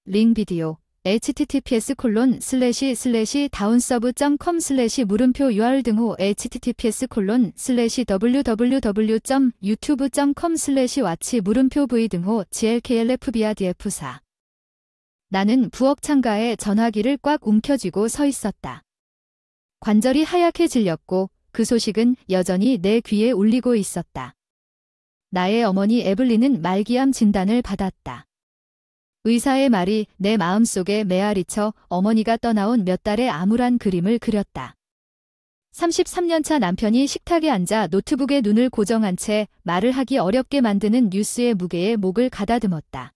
링비디오 https://daunserve.com/물음표 URL 등호 https://www.youtube.com/watch 물음표 v 등호 glklf비아df4 나는 부엌 창가에 전화기를 꽉 움켜쥐고 서 있었다. 관절이 하얗게 질렸고 그 소식은 여전히 내 귀에 울리고 있었다. 나의 어머니 에블린은 말기암 진단을 받았다. 의사의 말이 내 마음속에 메아리쳐 어머니가 떠나온 몇 달의 암울한 그림을 그렸다. 33년차 남편이 식탁에 앉아 노트북에 눈을 고정한 채 말을 하기 어렵게 만드는 뉴스의 무게에 목을 가다듬었다.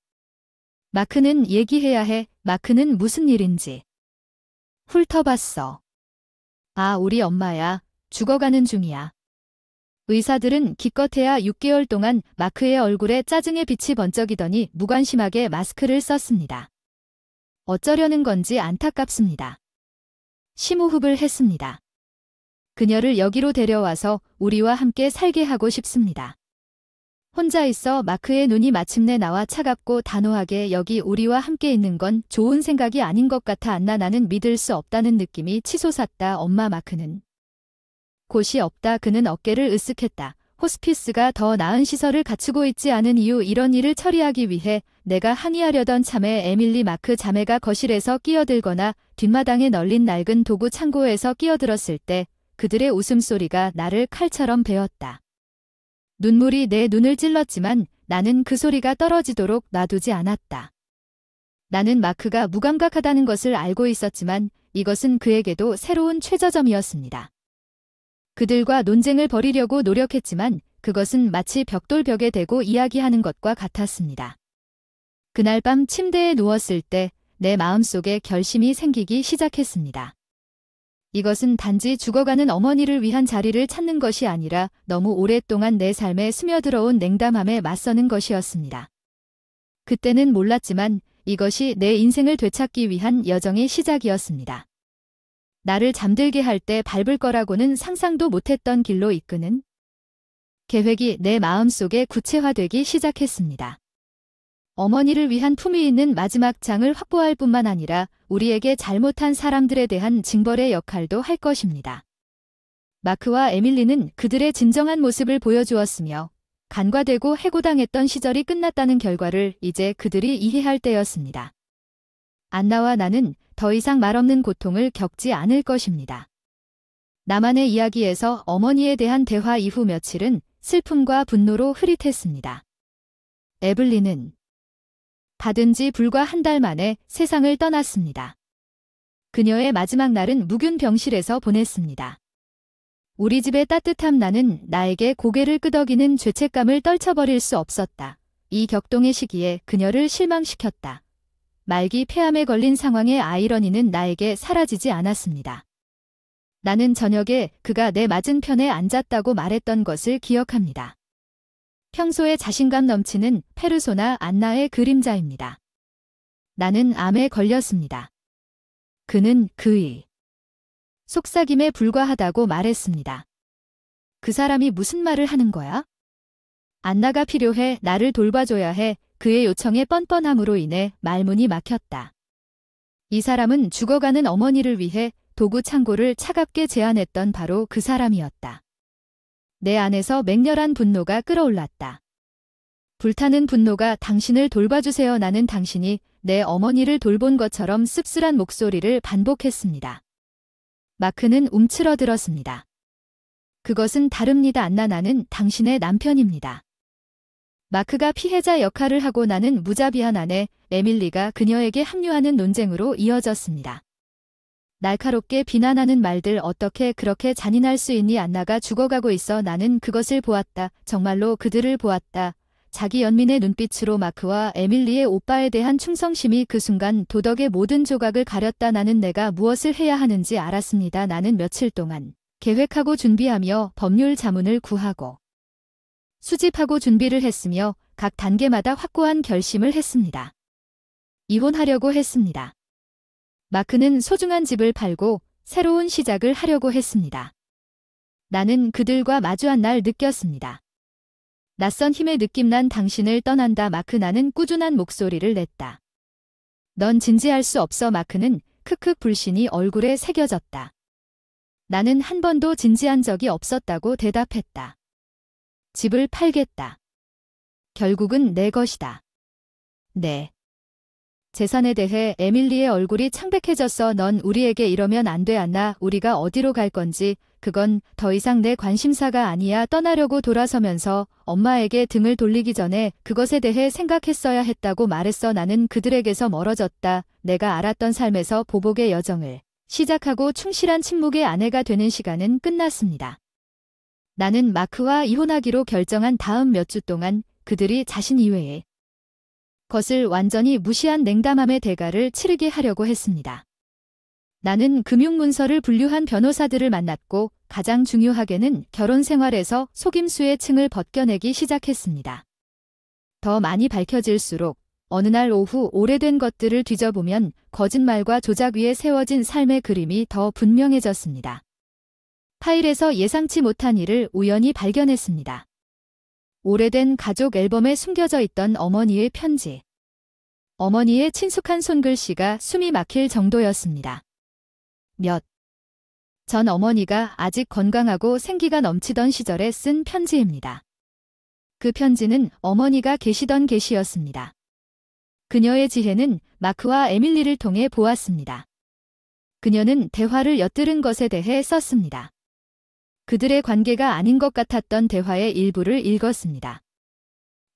마크는 얘기해야 해. 마크는 무슨 일인지. 훑어봤어. 아, 우리 엄마야. 죽어가는 중이야. 의사들은 기껏해야 6개월 동안 마크의 얼굴에 짜증의 빛이 번쩍이더니 무관심하게 마스크를 썼습니다. 어쩌려는 건지 안타깝습니다. 심호흡을 했습니다. 그녀를 여기로 데려와서 우리와 함께 살게 하고 싶습니다. 혼자 있어 마크의 눈이 마침내 나와 차갑고 단호하게 여기 우리와 함께 있는 건 좋은 생각이 아닌 것 같아 안나 나는 믿을 수 없다는 느낌이 치솟았다. 엄마 마크는. 곳이 없다. 그는 어깨를 으쓱했다. 호스피스가 더 나은 시설을 갖추고 있지 않은 이유 이런 일을 처리하기 위해 내가 항의하려던 참에 에밀리 마크 자매가 거실에서 끼어들거나 뒷마당에 널린 낡은 도구 창고에서 끼어들었을 때 그들의 웃음소리가 나를 칼처럼 베었다. 눈물이 내 눈을 찔렀지만 나는 그 소리가 떨어지도록 놔두지 않았다. 나는 마크가 무감각하다는 것을 알고 있었지만 이것은 그에게도 새로운 최저점이었습니다. 그들과 논쟁을 벌이려고 노력했지만 그것은 마치 벽돌벽에 대고 이야기하는 것과 같았습니다. 그날 밤 침대에 누웠을 때 내 마음속에 결심이 생기기 시작했습니다. 이것은 단지 죽어가는 어머니를 위한 자리를 찾는 것이 아니라 너무 오랫동안 내 삶에 스며들어온 냉담함에 맞서는 것이었습니다. 그때는 몰랐지만 이것이 내 인생을 되찾기 위한 여정의 시작이었습니다. 나를 잠들게 할 때 밟을 거라고는 상상도 못했던 길로 이끄는 계획이 내 마음속에 구체화되기 시작했습니다. 어머니를 위한 품위 있는 마지막 장을 확보할 뿐만 아니라 우리에게 잘못한 사람들에 대한 징벌의 역할도 할 것입니다. 마크와 에밀리는 그들의 진정한 모습을 보여주었으며 간과되고 해고당했던 시절이 끝났다는 결과를 이제 그들이 이해할 때였습니다. 안나와 나는 더 이상 말없는 고통을 겪지 않을 것입니다. 나만의 이야기에서 어머니에 대한 대화 이후 며칠은 슬픔과 분노로 흐릿했습니다. 에블린은 받은 지 불과 한 달 만에 세상을 떠났습니다. 그녀의 마지막 날은 묵은 병실에서 보냈습니다. 우리 집의 따뜻함 나는 나에게 고개를 끄덕이는 죄책감을 떨쳐버릴 수 없었다. 이 격동의 시기에 그녀를 실망시켰다. 말기 폐암에 걸린 상황의 아이러니는 나에게 사라지지 않았습니다. 나는 저녁에 그가 내 맞은편에 앉았다고 말했던 것을 기억합니다. 평소에 자신감 넘치는 페르소나 안나의 그림자입니다. 나는 암에 걸렸습니다. 그는 그의 속삭임에 불과하다고 말했습니다. 그 사람이 무슨 말을 하는 거야? 안나가 필요해. 나를 돌봐줘야 해. 그의 요청의 뻔뻔함으로 인해 말문이 막혔다. 이 사람은 죽어가는 어머니를 위해 도구 창고를 차갑게 제안했던 바로 그 사람이었다. 내 안에서 맹렬한 분노가 끓어올랐다. 불타는 분노가 당신을 돌봐주세요. 나는 당신이 내 어머니를 돌본 것처럼 씁쓸한 목소리를 반복했습니다. 마크는 움츠러들었습니다. 그것은 다릅니다. 안나 나는 당신의 남편입니다. 마크가 피해자 역할을 하고 나는 무자비한 아내 에밀리가 그녀에게 합류하는 논쟁으로 이어졌습니다. 날카롭게 비난하는 말들 어떻게 그렇게 잔인할 수 있니? 안나가 죽어가고 있어. 나는 그것을 보았다. 정말로 그들을 보았다. 자기 연민의 눈빛으로 마크와 에밀리의 오빠에 대한 충성심이 그 순간 도덕의 모든 조각을 가렸다. 나는 내가 무엇을 해야 하는지 알았습니다. 나는 며칠 동안 계획하고 준비하며 법률 자문을 구하고 수집하고 준비를 했으며 각 단계마다 확고한 결심을 했습니다. 이혼하려고 했습니다. 마크는 소중한 집을 팔고 새로운 시작을 하려고 했습니다. 나는 그들과 마주한 날 느꼈습니다. 낯선 힘에 느낌난 당신을 떠난다. 마크 나는 꾸준한 목소리를 냈다. 넌 진지할 수 없어 마크는 크크 불신이 얼굴에 새겨졌다. 나는 한 번도 진지한 적이 없었다고 대답했다. 집을 팔겠다. 결국은 내 것이다. 네. 재산에 대해 에밀리의 얼굴이 창백해졌어. 넌 우리에게 이러면 안 돼 안나. 우리가 어디로 갈 건지 그건 더 이상 내 관심사가 아니야. 떠나려고 돌아서면서 엄마에게 등을 돌리기 전에 그것에 대해 생각했어야 했다고 말했어. 나는 그들에게서 멀어졌다. 내가 알았던 삶에서 보복의 여정을 시작하고 충실한 친묵의 아내가 되는 시간은 끝났습니다. 나는 마크와 이혼하기로 결정한 다음 몇 주 동안 그들이 자신 이외에 것을 완전히 무시한 냉담함의 대가를 치르게 하려고 했습니다. 나는 금융문서를 분류한 변호사들을 만났고 가장 중요하게는 결혼 생활에서 속임수의 층을 벗겨내기 시작했습니다. 더 많이 밝혀질수록 어느 날 오후 오래된 것들을 뒤져보면 거짓말과 조작 위에 세워진 삶의 그림이 더 분명해졌습니다. 파일에서 예상치 못한 일을 우연히 발견했습니다. 오래된 가족 앨범에 숨겨져 있던 어머니의 편지. 어머니의 친숙한 손글씨가 숨이 막힐 정도였습니다. 몇 전 어머니가 아직 건강하고 생기가 넘치던 시절에 쓴 편지입니다. 그 편지는 어머니가 계시던 계시였습니다. 그녀의 지혜는 마크와 에밀리를 통해 보았습니다. 그녀는 대화를 엿들은 것에 대해 썼습니다. 그들의 관계가 아닌 것 같았던 대화의 일부를 읽었습니다.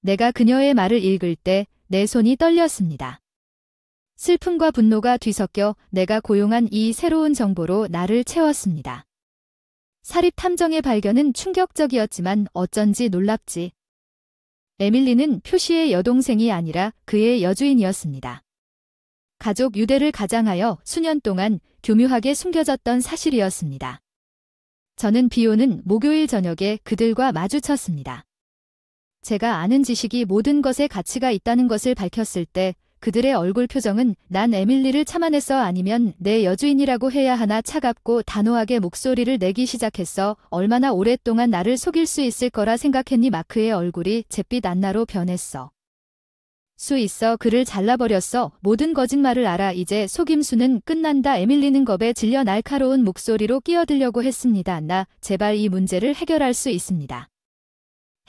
내가 그녀의 말을 읽을 때 내 손이 떨렸습니다. 슬픔과 분노가 뒤섞여 내가 고용한 이 새로운 정보로 나를 채웠습니다. 사립 탐정의 발견은 충격적이었지만 어쩐지 놀랍지. 에밀리는 표시의 여동생이 아니라 그의 여주인이었습니다. 가족 유대를 가장하여 수년 동안 교묘하게 숨겨졌던 사실이었습니다. 저는 비오는 목요일 저녁에 그들과 마주쳤습니다. 제가 아는 지식이 모든 것에 가치가 있다는 것을 밝혔을 때 그들의 얼굴 표정은 난 에밀리를 참아냈어 아니면 내 여주인이라고 해야 하나 차갑고 단호하게 목소리를 내기 시작했어. 얼마나 오랫동안 나를 속일 수 있을 거라 생각했니? 마크의 얼굴이 잿빛 안나로 변했어. 수 있어. 그를 잘라버렸어. 모든 거짓말을 알아. 이제 속임수는 끝난다. 에밀리는 겁에 질려 날카로운 목소리로 끼어들려고 했습니다. 안나, 제발 이 문제를 해결할 수 있습니다.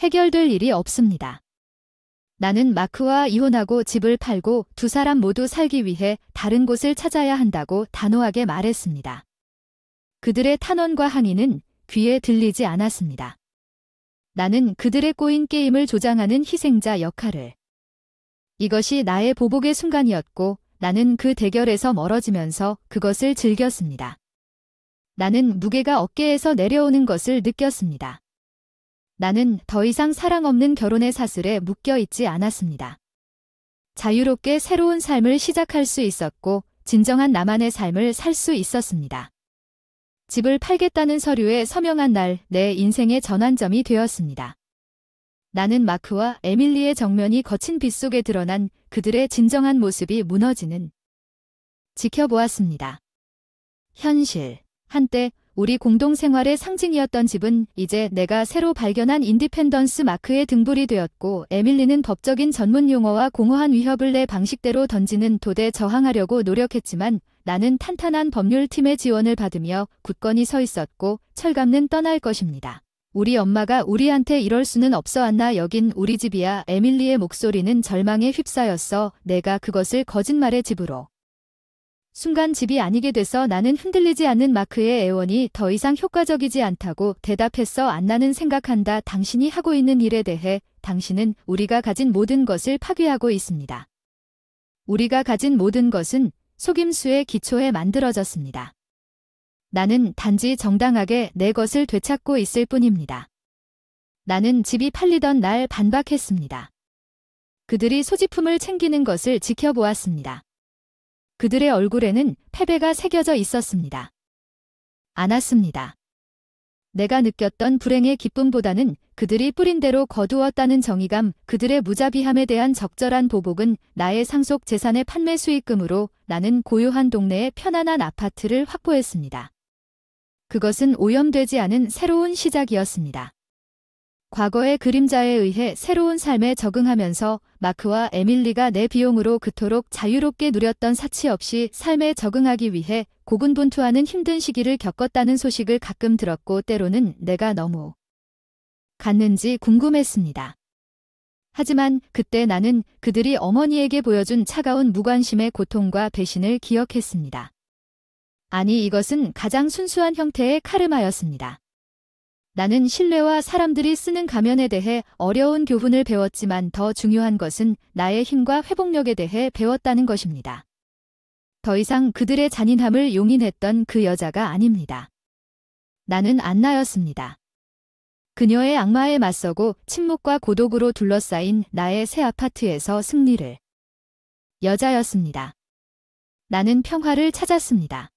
해결될 일이 없습니다. 나는 마크와 이혼하고 집을 팔고 두 사람 모두 살기 위해 다른 곳을 찾아야 한다고 단호하게 말했습니다. 그들의 탄원과 항의는 귀에 들리지 않았습니다. 나는 그들의 꼬인 게임을 조장하는 희생자 역할을. 이것이 나의 보복의 순간이었고 나는 그 대결에서 멀어지면서 그것을 즐겼습니다. 나는 무게가 어깨에서 내려오는 것을 느꼈습니다. 나는 더 이상 사랑 없는 결혼의 사슬에 묶여 있지 않았습니다. 자유롭게 새로운 삶을 시작할 수 있었고 진정한 나만의 삶을 살 수 있었습니다. 집을 팔겠다는 서류에 서명한 날 내 인생의 전환점이 되었습니다. 나는 마크와 에밀리의 정면이 거친 빛 속에 드러난 그들의 진정한 모습이 무너지는 지켜보았습니다. 현실. 한때 우리 공동생활의 상징이었던 집은 이제 내가 새로 발견한 인디펜던스 마크의 등불이 되었고 에밀리는 법적인 전문 용어와 공허한 위협을 내 방식대로 던지는 돛에 저항하려고 노력했지만 나는 탄탄한 법률팀의 지원을 받으며 굳건히 서 있었고 철감는 떠날 것입니다. 우리 엄마가 우리한테 이럴 수는 없어 안나. 여긴 우리 집이야. 에밀리의 목소리는 절망에 휩싸였어. 내가 그것을 거짓말의 집으로. 순간 집이 아니게 돼서 나는 흔들리지 않는 마크의 애원이 더 이상 효과적이지 않다고 대답했어. 안나는 생각한다. 당신이 하고 있는 일에 대해 당신은 우리가 가진 모든 것을 파괴하고 있습니다. 우리가 가진 모든 것은 속임수의 기초에 만들어졌습니다. 나는 단지 정당하게 내 것을 되찾고 있을 뿐입니다. 나는 집이 팔리던 날 반박했습니다. 그들이 소지품을 챙기는 것을 지켜보았습니다. 그들의 얼굴에는 패배가 새겨져 있었습니다. 않았습니다. 내가 느꼈던 불행의 기쁨보다는 그들이 뿌린 대로 거두었다는 정의감, 그들의 무자비함에 대한 적절한 보복은 나의 상속 재산의 판매 수익금으로 나는 고요한 동네에 편안한 아파트를 확보했습니다. 그것은 오염되지 않은 새로운 시작이었습니다. 과거의 그림자에 의해 새로운 삶에 적응하면서 마크와 에밀리가 내 비용으로 그토록 자유롭게 누렸던 사치 없이 삶에 적응하기 위해 고군분투하는 힘든 시기를 겪었다는 소식을 가끔 들었고 때로는 내가 너무 갔는지 궁금했습니다. 하지만 그때 나는 그들이 어머니에게 보여준 차가운 무관심의 고통과 배신을 기억했습니다. 아니, 이것은 가장 순수한 형태의 카르마였습니다. 나는 신뢰와 사람들이 쓰는 가면에 대해 어려운 교훈을 배웠지만 더 중요한 것은 나의 힘과 회복력에 대해 배웠다는 것입니다. 더 이상 그들의 잔인함을 용인했던 그 여자가 아닙니다. 나는 안나였습니다. 그녀의 악마에 맞서고 침묵과 고독으로 둘러싸인 나의 새 아파트에서 승리를. 여자였습니다. 나는 평화를 찾았습니다.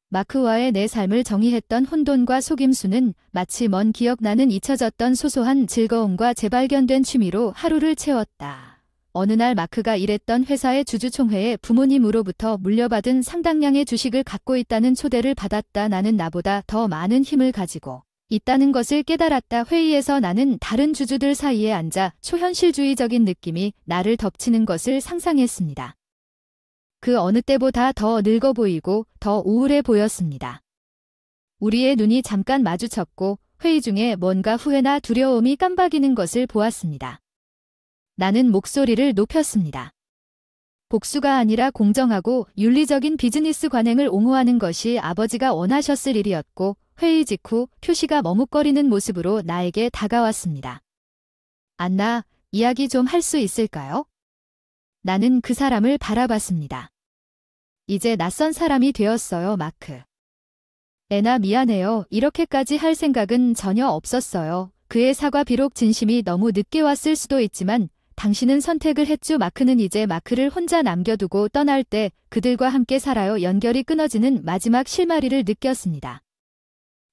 마크와의 내 삶을 정의했던 혼돈과 속임수는 마치 먼 기억나는 잊혀졌던 소소한 즐거움과 재발견된 취미로 하루를 채웠다. 어느 날 마크가 일했던 회사의 주주총회에 부모님으로부터 물려받은 상당량의 주식을 갖고 있다는 초대를 받았다. 나는 나보다 더 많은 힘을 가지고 있다는 것을 깨달았다. 회의에서 나는 다른 주주들 사이에 앉아 초현실주의적인 느낌이 나를 덮치는 것을 상상했습니다. 그 어느 때보다 더 늙어 보이고 더 우울해 보였습니다. 우리의 눈이 잠깐 마주쳤고 회의 중에 뭔가 후회나 두려움이 깜박이는 것을 보았습니다. 나는 목소리를 높였습니다. 복수가 아니라 공정하고 윤리적인 비즈니스 관행을 옹호하는 것이 아버지가 원하셨을 일이었고 회의 직후 표시가 머뭇거리는 모습으로 나에게 다가왔습니다. 안나, 이야기 좀 할 수 있을까요? 나는 그 사람을 바라봤습니다. 이제 낯선 사람이 되었어요, 마크. 애나 미안해요. 이렇게까지 할 생각은 전혀 없었어요. 그의 사과 비록 진심이 너무 늦게 왔을 수도 있지만 당신은 선택을 했죠. 마크는 이제 마크를 혼자 남겨두고 떠날 때 그들과 함께 살아요. 연결이 끊어지는 마지막 실마리를 느꼈습니다.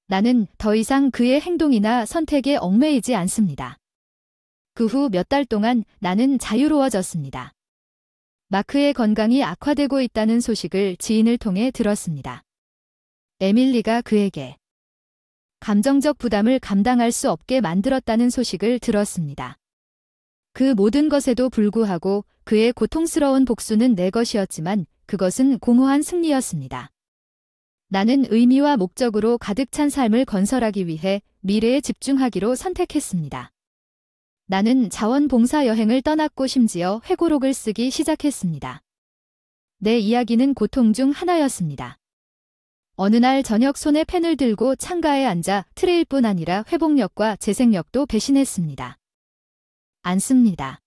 나는 더 이상 그의 행동이나 선택에 얽매이지 않습니다. 그 후 몇 달 동안 나는 자유로워졌습니다. 마크의 건강이 악화되고 있다는 소식을 지인을 통해 들었습니다. 에밀리가 그에게 감정적 부담을 감당할 수 없게 만들었다는 소식을 들었습니다. 그 모든 것에도 불구하고 그의 고통스러운 복수는 내 것이었지만 그것은 공허한 승리였습니다. 나는 의미와 목적으로 가득 찬 삶을 건설하기 위해 미래에 집중하기로 선택했습니다. 나는 자원봉사 여행을 떠났고 심지어 회고록을 쓰기 시작했습니다. 내 이야기는 고통 중 하나였습니다. 어느 날 저녁 손에 펜을 들고 창가에 앉아 트레일뿐 아니라 회복력과 재생력도 배신했습니다. 않습니다.